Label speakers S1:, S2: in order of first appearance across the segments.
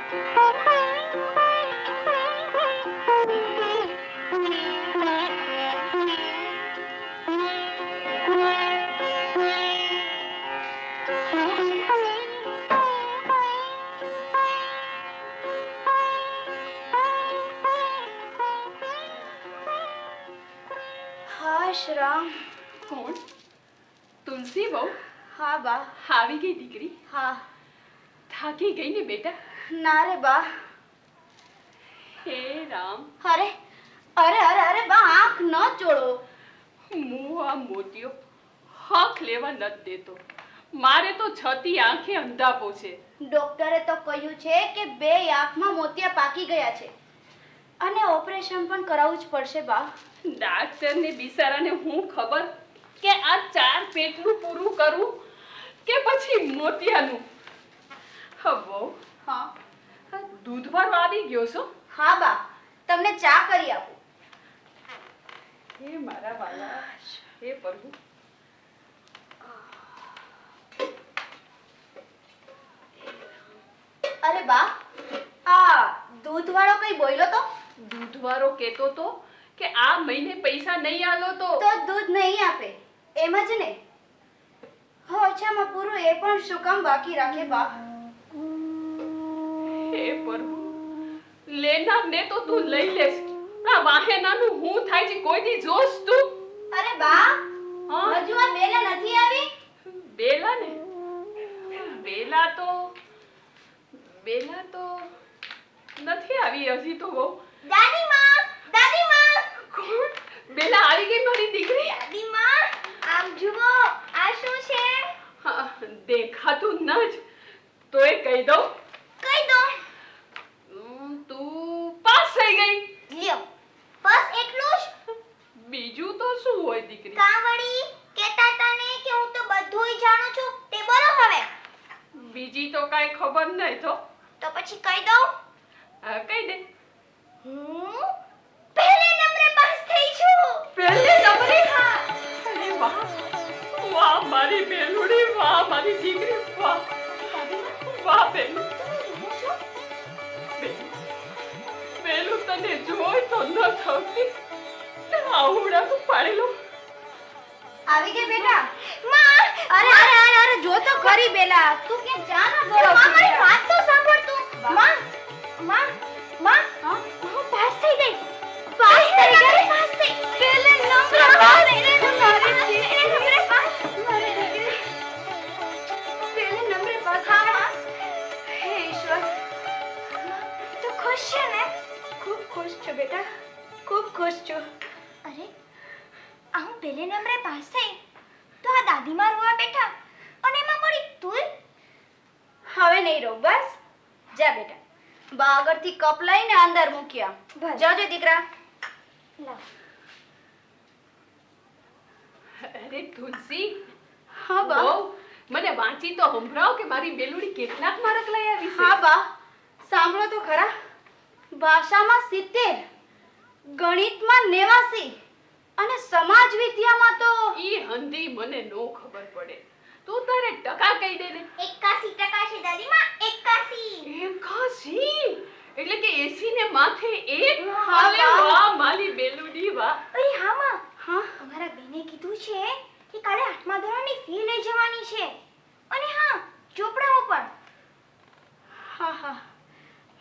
S1: હાશ રામ.
S2: કોણ? તુલસી બહુ?
S1: હા બા.
S2: આવી ગઈ દીકરી?
S1: હા.
S2: થાકી ગઈ ને બેટા?
S1: ના રે બા.
S2: હે રામ.
S1: અરે અરે અરે અરે બા, આંખ ન ચોળો.
S2: હું આ મોતિયો હક લેવા નથી દેતો. મારે તો છતી આંખે અંધાપો છે.
S1: ડોક્ટરે તો કહ્યું છે કે 2 આંખમાં મોતિયા પાકી ગયા છે અને ઓપરેશન પણ કરાવવું જ પડશે બા.
S2: ડાક્ટરને બિચારાને હું ખબર કે આ 4 પેટનું પૂરું કરું કે પછી મોતિયાનું. હવે
S1: હા.
S2: દૂધ પર આવી ગયો છો?
S1: હા બા, તમને ચા કરી આપું?
S2: હે મારા વાલા, હે પ્રભુ.
S1: અરે બા, આ દૂધવાળો કઈ બોલ્યો તો?
S2: દૂધવાળો કહેતો તો કે આ મહિને પૈસા નહીં આલો તો
S1: દૂધ નહીં આપે, એમ જ ને? ઓછામાં પૂરું એ પણ શું કામ બાકી રાખે બા?
S2: હે પ્રભુ, લેનાર ને તો તું લઈ લેસ. આ વાહેનાનું હું થાય છે કોઈ દી જોશ તું?
S1: અરે બા,
S2: હા?
S1: હજુ આ બેલા નથી આવી?
S2: બેલા ને? બેલા તો નથી આવી હજી તો બહુ.
S1: દાદી માં, દાદી માં.
S2: કોણ? બેલા આવી ગઈ મારી દીકરી?
S1: દાદી માં, આમ જુઓ, આ શું છે?
S2: હા, દેખાતું ન જ તોય કહી દઉં.
S1: કહી દો.
S2: તું પાસ થઈ ગઈ.
S1: લ્યો, બસ એટલું જ?
S2: બીજું તો શું હોય દીકરી?
S1: કાવડી કહેતા હતા ને કે હું તો બધુંય જાણું છું, તે બોલો હવે.
S2: બીજી તો કાઈ ખબર નહીં
S1: તો પછી કહી દઉં.
S2: કહી દે.
S1: હું પહેલે નંબરે પાસ થઈ છું.
S2: પહેલે નંબરે?
S1: હા.
S2: અરે વાહ, વાહ મારી બેલુડી, વાહ મારી દીકરી, વાહ વાહ બેલું. બેલું તને જોઈ તો ન થતી. આવડાનું પાડેલું.
S1: આવી ગઈ બેટા? માં, અરે અરે અરે અરે, જો તો ખરી બેલા, તું કે જા ના ગયો? માં, મારી વાત તો સાંભળ તું. માં, માં, માં, હું પાસ થઈ ગઈ. પાસ થઈ ગઈ? પાસ થઈ. પહેલે નંબરે પાસ. પહેલે નંબરે પાસ. મારી દીકરી પહેલે નંબરે પાસ. હા માં. હે ઈશ્વર, તું ખુશ છે ને? ખૂબ ખુશ છું બેટા, ખૂબ ખુશ છું. અરે, આ હું પહેલે નંબરે પાસ થઈ તો આ દાદીમાં રોવા બેઠા અને એમાં મળી તું. હવે નહીં રો, બસ જા બેટા. બા આગળથી કપ લઈને અંદર મૂક્યા. જાજો દીકરા. લાવ.
S2: અરે તુલસી.
S1: હા બા.
S2: બહુ મને વાંચી તો સંભળાવ કે મારી બેલુડી કેટલાક માર્ક લઈ આવી છે.
S1: હા બા, સાંભળો તો ખરા. ભાષામાં 70, ગણિતમાં 89 અને સમાજ વિદ્યામાં તો
S2: ઈ હંધી મને નો ખબર પડે. તું તારે ટકા કહી દે ને.
S1: 81% છે દાદીમાં. 81.
S2: 81? એટલે કે 80 ને માથે 1?
S1: હા,
S2: અરે વાહ મારી બેલુડી, વાહ.
S1: અરે હા માં. હા, અમારા બેને કીધું છે કે કાલે 8મા ધોરણની ફી લઈ જવાની છે. અને હા, ચોપડાઓ પણ. હા હા,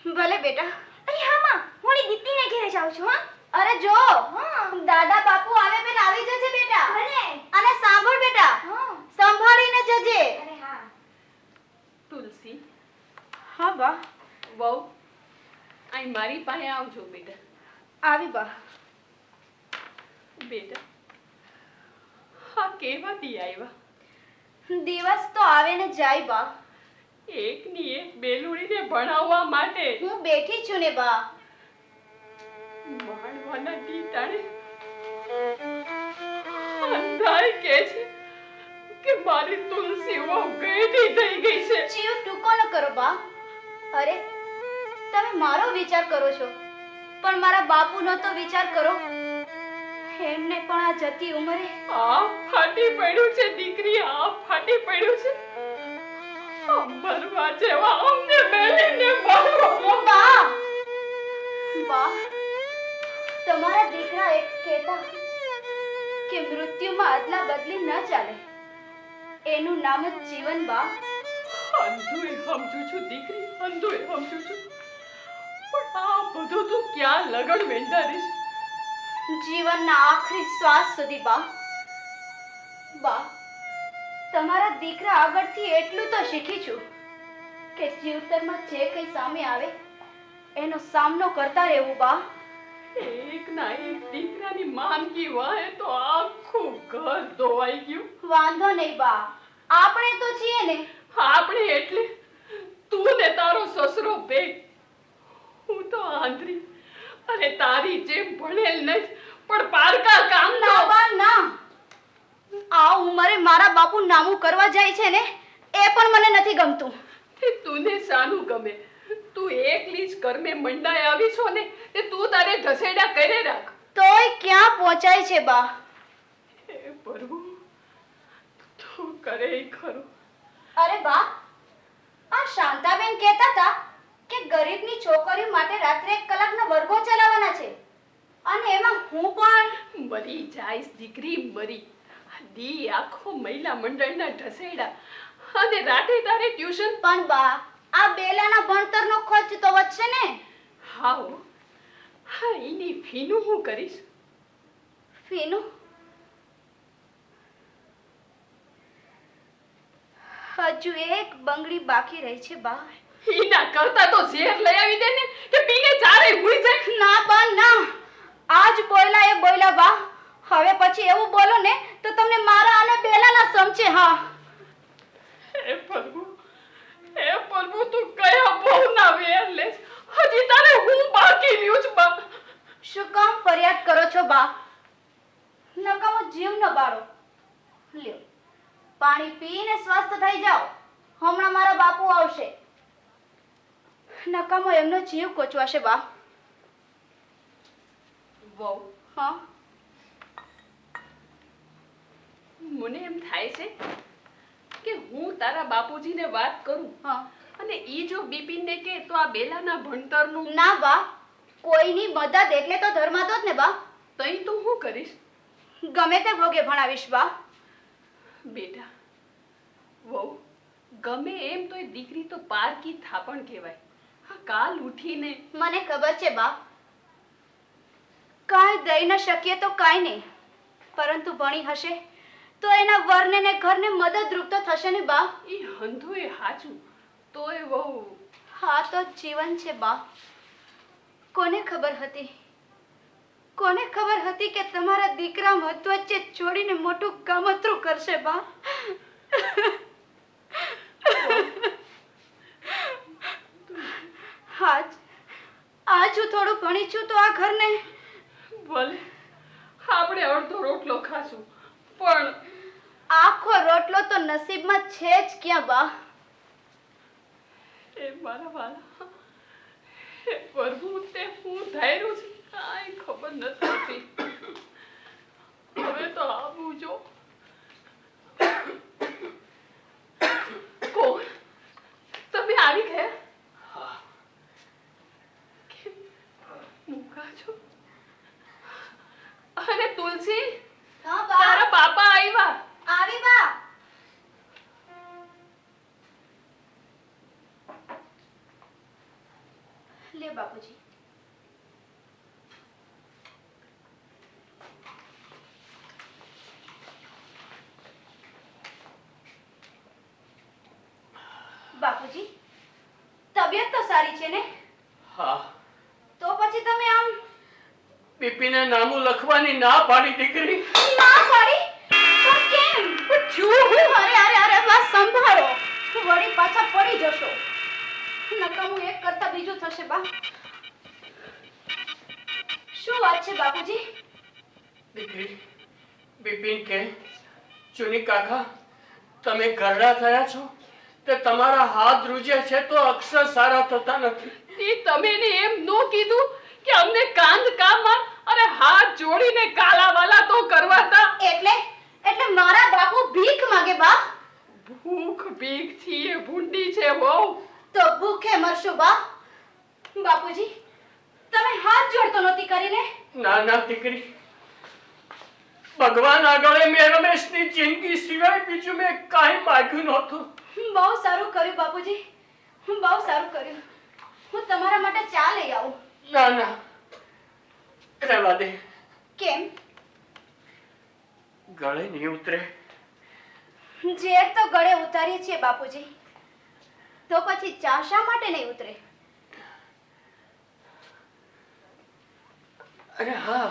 S1: ભલે બેટા. અરે હા માં, હું દીપ્તિને ઘરે જાઉં છું. હા. અરે જો, દાદા બાપુ આવે પેલા આવી જજે બેટા. ભલે. અને સાંભળ બેટા, સંભાળીને જજે. અરે હા.
S2: તુલસી.
S1: હા બા.
S2: વહુ, અહીં મારી પાસે આવજો બેટા.
S1: આવી બા.
S2: બેટા, હા કેવા દી આવ્યા?
S1: દિવસ તો આવે ને જાય બા.
S2: એકની એક બેલુડીને ભણાવવા માટે.
S1: હું બેઠી છું ને બા.
S2: માણવાના દીટાણે અંધાઈ કે છે કે મારી તુલસી બહુ ગઈઢી થઈ ગઈ છે.
S1: જીવ ટૂંકો ન કરો બા. અરે, તમે મારો વિચાર કરો છો, પણ મારા બાપુનો તો વિચાર કરો. એમને પણ આ જતી ઉંમરે
S2: આ ફાટી પડ્યું છે દીકરી, આ ફાટી પડ્યું છે. મરવા જેવા અમને મેલીને મરવા.
S1: બા, તમારા દીકરા એક કહેતા કે મૃત્યુમાં અદલા બદલી ન ચાલે, એનું નામ જ જીવન બા.
S2: અંધુએ સમજુ છું દીકરી, અંધુએ સમજુ છું, પણ આ બધું તું ક્યાં લગન વેંધારીશ?
S1: જીવનના આખરી શ્વાસ સુધી બા. બા, તમારા દીકરા આગળથી એટલું તો શીખી છું કે જીવતરમાં જે કંઈ સામે આવે એનો સામનો કરતા રહેવું બા.
S2: એક ના એક દીકરાની માંદગી વાહે તો આખું ઘર ધોવાઈ ગયું.
S1: વાંધો નહીં બા, આપણે તો છીએ ને.
S2: આપણે એટલે તું ને તારો સસરો બે. હું તો આંધળી અને તારી જેમ ભણેલ નહીં, પણ પારકા કામ
S1: ના બા ના, આ ઉંમરે મારા બાપુ નામું કરવા જાય છે ને એ પણ મને નથી ગમતું.
S2: તુને શાનું ગમે? તું એકલી જ કર્મે મંડાઈ આવી છો ને, તે તું તારે ઢસેડા કરે રાખ.
S1: તોય ક્યાં પહોંચાય છે બા?
S2: હે પ્રભુ, તું કરે ઈ ખરું.
S1: અરે બા, આ શાંતાબેન કહેતા હતા કે ગરીબની છોકરીઓ માટે રાત્રે 1 કલાકના વર્ગો ચલાવવાના છે, અને એમાં હું પણ.
S2: મરી જાઈશ દીકરી, મરી. દી આખો મહિલા મંડળના ઢસેડા અને રાતે તારે ટ્યુશન.
S1: પણ બા, આ બેલાના ભણતરનો ખર્ચ તો વધશે ને.
S2: હા એની ફીનું હું કરીશ?
S1: ફીનું હજુ એક બંગડી બાકી રહી છે બા.
S2: ઈના કરતા તો ઝેર લઈ આવી દે ને, કે પીને ચારે ભૂલી જાય.
S1: ના બા ના, આજ બોયલા એ બોયલા બા. હવે પછી એવું બોલો ને તો તમને મારા અને બેલાના સમજે. હા
S2: હે પ્રભુ, તું કયા બહુના વેર લેસ? હજી તારે હું બાકી રહ્યું છે બા.
S1: શું કામ ફરિયાદ કરો છો બા? નકામો જીવ ન બાળો. લ્યો, પાણી પીને સ્વસ્થ થઈ જાઓ. હમણાં મારા બાપુ આવશે. નકામો એમનો જીવ કોચવાશે બા.
S2: વહુ,
S1: હા,
S2: મને એમ થાય છે કે હું તારા બાપુજીને વાત કરું,
S1: હા.
S2: અને ઈ જો બિપિનને કે તો આ બેલાના ભણતરનું.
S1: ના બા, કોઈની મદદ એટલે તો ધર્માદો જ ને બા.
S2: તઈ તો હું કરીશ?
S1: ગમે તે ભોગે ભણાવીશ બા.
S2: બેટા, વહુ, ગમે એમ તોય દીકરી તો પારકી થાપણ કહેવાય. હા, કાલ ઉઠીને.
S1: મને ખબર છે બા, કાંઈ દઈ ન શકીએ તો કાંઈ નહીં, પરંતુ ભણી હશે તો એના વરને ને ઘરને મદદરૂપ તો થશે ને બા.
S2: ઈ હંધુએ હાચું, તોય વહુ.
S1: હા તો જીવન છે બા. કોને ખબર હતી, કોને ખબર હતી કે તમારા દીકરા મત વચ્ચે છોડીને મોટું કામતરું કરશે બા. આજ હું થોડું ભણી છું તો આ ઘરને.
S2: ભલે આપણે અડધો રોટલો ખાશું, પણ
S1: આખો રોટલો તો નસીબમાં છે જ ક્યાં બા.
S2: એ મારા વાલા, હે પ્રભુ, તે હું ધાર્યું છે કાંઈ ખબર નથી. હવે તો આવું જો. કોણ? તમે આવી ગયા? કેમ મૂકા છો? અરે તુલસી,
S1: હા
S2: તારા પાપા આવ્યા.
S1: આવી બા. લે બાપુજી. બાપુજી, તબિયત તો સારી છે ને?
S3: હા.
S1: તો પછી તમે આમ.
S3: બિપિને નામું લખવાની ના પાડી દીકરી.
S1: ના પાડી? પણ કેમ? અરે અરે અરે બસ સંભાળો, વળી પાછા પડી જશો. નકામું એક કરતા બીજું થશે બા. શું વાત છે બાપુજી?
S3: દીકરી, બિપિન કે ચુની કાકા, તમે ઘરડા થયા છો તે તમારા હાથ ધ્રુજે છે તો અક્ષર સારા થતા નથી.
S2: તમે એને એમ નો કીધું કે અમને કાંદ કામમાં અને હાથ જોડીને કાલાવાલા તો કરવાતા?
S1: એટલે મારા બાપુ ભીખ માંગે બા?
S2: ભૂખ ભીખ થી એ ભૂંડી છે બહુ.
S1: તો ભૂખે મરશું બા. બાપુજી, તમે હાથ જોડતો નહોતી કરીને.
S3: ના ના દીકરી, ભગવાન આગળ મેં રમેશની જિંદગી સિવાય બીજું મેં કાંઈ માંગ્યું નહોતું.
S1: બહુ સારું કર્યું બાપુજી, બહુ સારું કર્યું. હું તમારા માટે ચા લઈ આવું.
S3: ના ના, રહેવા દે.
S1: કેમ?
S3: ગળે નહીં ઉતરે.
S1: ઝેર તો ગળે ઉતારીએ છીએ બાપુજી, તો પછી ચા શા માટે નહીં ઉતરે?
S3: અરે હા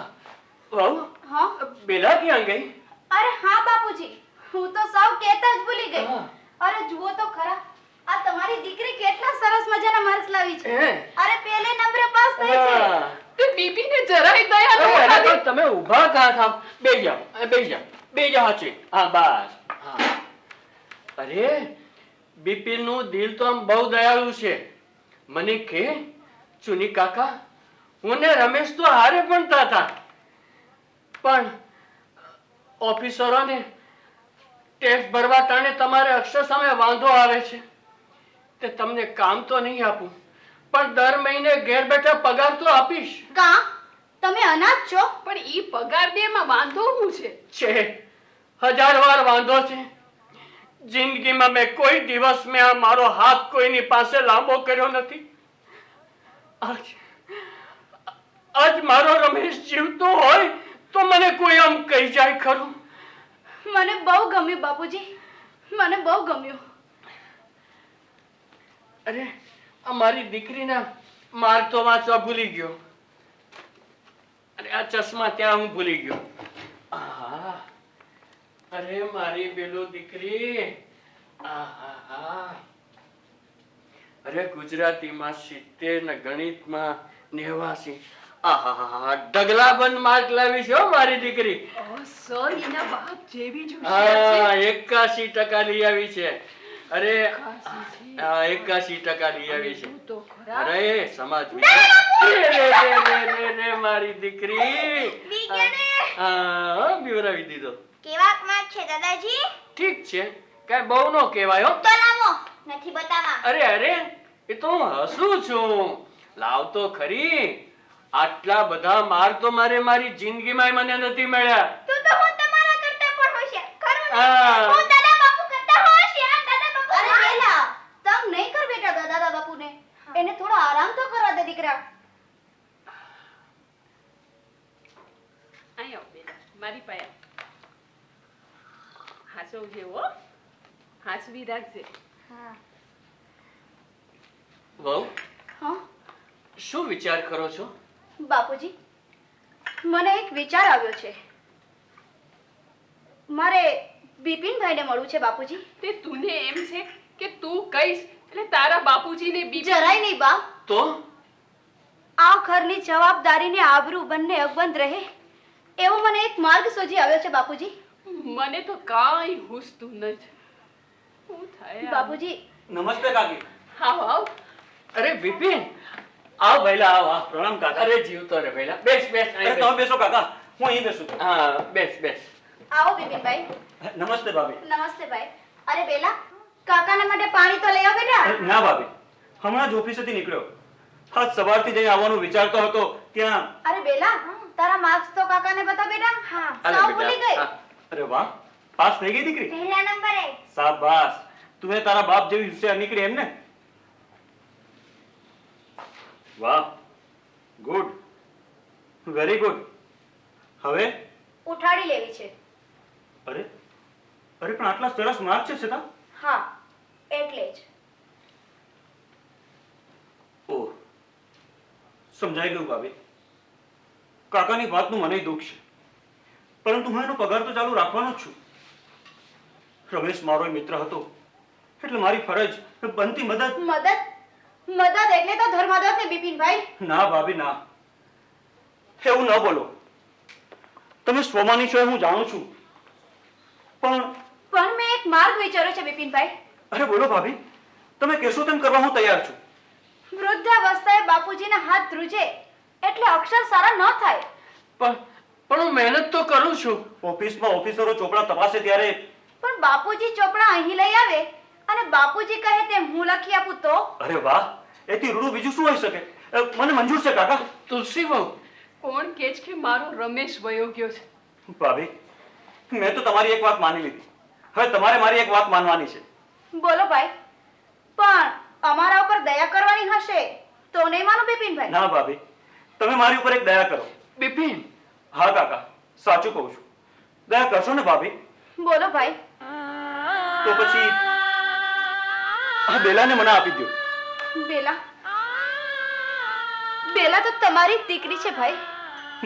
S3: વહુ,
S1: હા
S3: બેલા ક્યાં ગઈ?
S1: અરે હા બાપુજી, હું તો સાવ કહેતા જ ભૂલી ગઈ.
S3: હા.
S1: અરે જુઓ તો ખરા, આ તમારી દીકરી કેટલા સરસ મજાના માર્ક્સ લાવી છે.
S3: હે?
S1: અરે પહેલે નંબરે પાસ થઈ છે.
S3: હા.
S2: તે બીબીને જરાય દયા ન
S3: અરે
S2: આવી.
S3: પણ તમે ઊભા કાં થાવ? બેસી જાઓ, બેસી જાઓ, બેસી જાઓ હાચી. હા બસ. હા. અરે બિપિનનું દિલ તો આમ બહુ દયાળુ છે. મને કે ચુની કાકા, હું ને રમેશ તો હારે ભણતા હતા, પણ ઓફિસરોને ટેક્સ ભરવા ટાણે તમારે અક્ષર સામે વાંધો આવે છે તે તમને કામ તો નહીં આપું, પણ દર મહિને ઘેર બેઠા પગાર તો આપીશ.
S1: કા તમે અનાથ છો?
S2: પણ ઈ પગાર દેમાં વાંધો શું છે?
S3: છે, 1000 વાર વાંધો છે. જિંદગીમાં મેં કોઈ દિવસ મેં આ મારો હાથ કોઈની પાસે લાંબો કર્યો નથી. આજ મારો રમેશ જીવતો હોય તો મને કોઈ આમ કહી જાય ખરું?
S1: મને બહુ ગમ્યું બાપુજી, મને બહુ ગમ્યું.
S3: અરે આ મારી દીકરીના માર્ક તો વાંચવા ભૂલી ગયો. અરે આ ચશ્મા ત્યાં હું ભૂલી ગયો. આહા, અરે મારી બેલો દીકરી. આહા, અરે ગુજરાતીમાં 70 ને ગણિતમાં 89. આહા, ઢગલાબંધ માર્ક લાવી છે હો મારી દીકરી.
S2: ઓ સર, એના બાપ જેવી જ હોશિયાર છે.
S3: હા, 81% લઈ આવી છે. અરે
S2: 81
S3: હા, 81% લઈ આવી છે.
S2: તો ખરા.
S3: અરે સમાજ રે મારી દીકરી. હા, બીવરાવી દીધો.
S1: કેવા માર્ક છે દાદાજી?
S3: ઠીક છે, કાંઈ બહુ નો કહેવાય હો.
S1: તો લાવો, નથી બતાવા.
S3: અરે અરે, એ તો હું હસું છું. લાવ તો ખરી. આટલા બધા માર્ક તો મારી જિંદગીમાં મને નથી મળ્યા.
S1: તું તો હું તમારા કરતા પણ હોશિયાર. ખરું ને?
S3: હા.
S1: હું દાદા બાપુ કરતા હોશિયાર. દાદા બાપુ. અરે બેલા, તંગ નહીં કર બેટા દાદા બાપુને. એને થોડો આરામ તો કરવા દે દીકરા.
S2: અહીં આવ બેટા, મારી પાસે આવ. હાચવજે હો, હાચવી રાખજે.
S1: હા.
S3: વહુ,
S1: હા
S3: શું વિચાર કરો છો?
S1: બાપુજી, મને એક વિચાર આવ્યો છે. મારે બિપિનભાઈને મળવું છે બાપુજી.
S2: તે તુને એમ છે કે તું કહીશ એટલે તારા બાપુજીને બીબી
S1: જરાય નહીં બા.
S3: તો
S1: આ ઘરની જવાબદારીને આબરૂ બંને અકબંધ રહે એવો મને એક માર્ગ સૂઝી આવ્યો છે બાપુજી.
S2: મને તો કાંઈ હુસતું નથી. શું થાય આ?
S1: બાપુજી,
S4: નમસ્તે કાકી.
S2: આવ આવ.
S3: અરે બિપિન,
S4: આવ ભઈલા આવ આવ. પ્રણામ કાકા.
S3: અરે જીવતો રે પહેલા. બેસ બેસ અહીં
S4: અરે
S3: બેસ.
S4: તમે બેસો કાકા, હું અહીં બેસું છું.
S3: હા, બેસ બેસ.
S1: આવો બિપિનભાઈ.
S4: નમસ્તે ભાભી.
S1: નમસ્તે ભાઈ. અરે બેલા, કાકાના માટે પાણી તો લઈ આવ બેટા.
S4: ના ભાભી, હમણાં જ ઓફિસેથી નીકળ્યો. આજ સવારથી જઈ આવવાનું વિચારતો હતો ત્યાં.
S1: અરે બેલા, તારા માર્ક્સ તો કાકાને બતા બેટા. હા,
S3: હાલો
S1: સાવ
S3: બેટા.
S1: ભૂલી ગઈ.
S3: હા.
S4: અરે વાહ, પાસ થઈ ગઈ દીકરી.
S1: પહેલા નંબરે.
S4: શાબાશ, તું તારા બાપ જેવી હોશિયાર નીકળી એમ ને? વાહ, ગુડ, વેરી ગુડ. હવે
S1: ઉઠાડી લેવી છે.
S4: અરે અરે પણ આટલા સરસ માર્ક છે છતાં.
S1: હા, એટલે જ.
S4: ઓહ, સમજાઈ ગયું ભાભી. કાકાની વાતનું મને દુઃખ છે, પરંતુ હું એનો પગાર તો ચાલુ રાખવાનો જ છું. રમેશ મારો મિત્ર હતો, એટલે મારી ફરજ બનતી મદદ.
S1: મદદ એટલે તો ધર્મદત્ત ને બિપિનભાઈ.
S4: ના ભાભી ના, એવું ન બોલો. તમે સ્વમાની છો એ હું જાણું છું, પણ
S1: પણ મેં એક માર્ગ વિચાર્યો છે બિપિનભાઈ.
S4: અરે બોલો ભાભી, તમે કહેશો તેમ કરવા હું તૈયાર છું.
S1: વૃદ્ધાવસ્થાએ બાપુજીના હાથ ધ્રુજે એટલે અક્ષર સારા ન થાય.
S3: પણ હું મહેનત તો કરું છું.
S4: ઓફિસમાં ઓફિસરો ચોપડા તપાસે ત્યારે
S1: પણ બાપુજી ચોપડા અહીં લઈ આવે અને બાપુજી કહે તેમ હું લખી આપું તો?
S4: અરે વાહ, એથી રૂડું બીજું શું હોઈ શકે? મને મંજૂર છે કાકા.
S3: તુલસી બહુ
S2: કોણ કે છે કે મારો રમેશ વયો ગયો છે?
S4: ભાભી, મેં તો તમારી એક વાત માની લીધી. હવે તમારે મારી એક વાત માનવાની છે.
S1: બોલો ભાઈ, પણ અમારા ઉપર દયા કરવાની હશે તો નહીં માનો બિપિનભાઈ.
S4: ના ભાભી, તમે મારી ઉપર એક દયા કરો.
S3: બિપિન
S4: હા કાકા, સાચું કહું છું. દયા કરશો ને ભાભી?
S1: બોલો ભાઈ.
S4: તો પછી આ બેલાને મને આપી દો.
S1: બેલા બેલા તો તમારી જ દીકરી છે ભાઈ.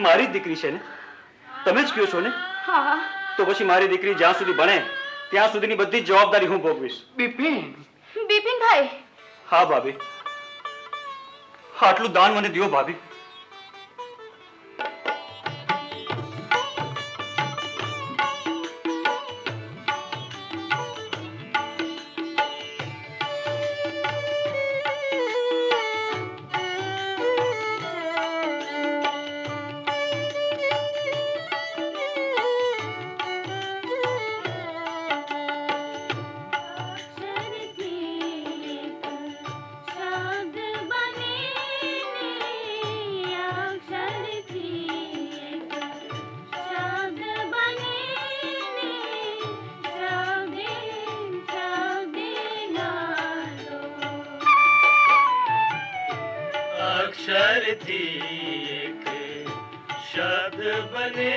S4: મારી જ દીકરી છે ને? તમે જ કહો છો ને?
S1: હા હા.
S4: તો પછી મારી દીકરી જ્યાં સુધી ભણે ત્યાં સુધીની બધી જ જવાબદારી હું ભોગવીશ.
S3: બિપિન
S1: બિપિનભાઈ.
S4: હા ભાભી, આટલું દાન મને દ્યો ભાભી.
S3: અક્ષરથી એક શબ્દ બને